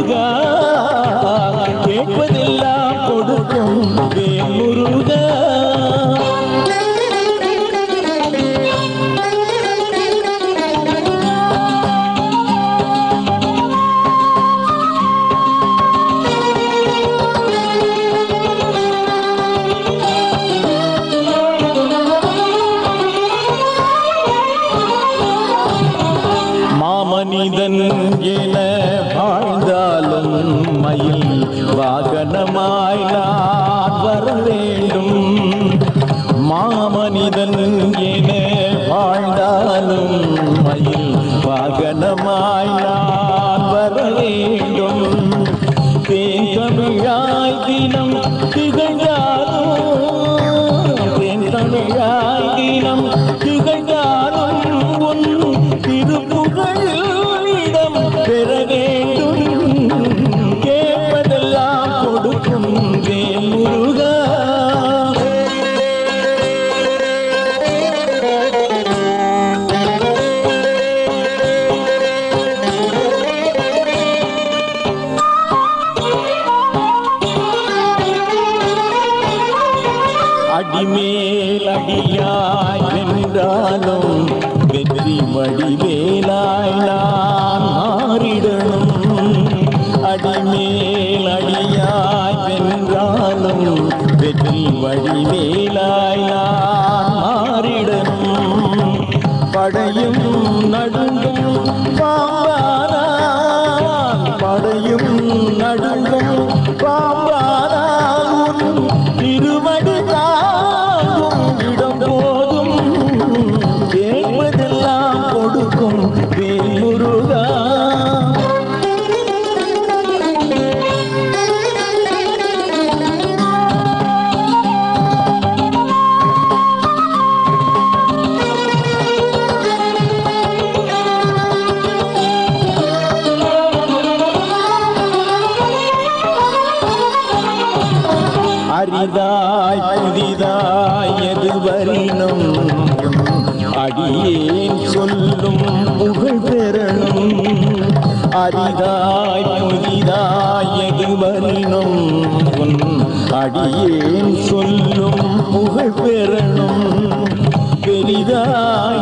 முருகா கேட்பதெல்லாம் கொடுக்கும் வேல் முருகா. மனிதன் என வாழ்ந்தாலும் மயில் வாகனமாய் நான் வர வேண்டும். மாமனிதன் என வாழ்ந்தாலும் மயில் வாகனமாய் நான் வர வேண்டும். தேன் தமிழாய் தினம் திகழ்ந்தாலும் தேன் தமிழாய் தினம் திகழ்ந்தாலும் உன் திருப்புகழில் பெற வேண்டும். கேட்பதெல்லாம் கொடுக்கும் வேல் முருகா. அடிமேல் அடியாய் வென்றாலும் வெற்றி வடிவேலாய் நான் மாறிடணும். அடிமேல் அடியாய் வென்றாலும் வெற்றி வடிவேலாய் நான் மாறிடணும். படையும் நடுங்கும் பாம்பானான் படையும் நடுங்கும் பாம்பானான் திருவடி தாங்கும் இடம் போதும் கேட்பதெல்லாம் கொடுக்கும் வேல் முருகா. அரிதாய் புதிதாய் எதுவரினும் அடியேன் சொல்லும் புகழ் பெறணும். அரிதாய் புதிதாய் எதுவரினும் அடியேன் சொல்லும் புகழ் பெறணும். பெரிதாய்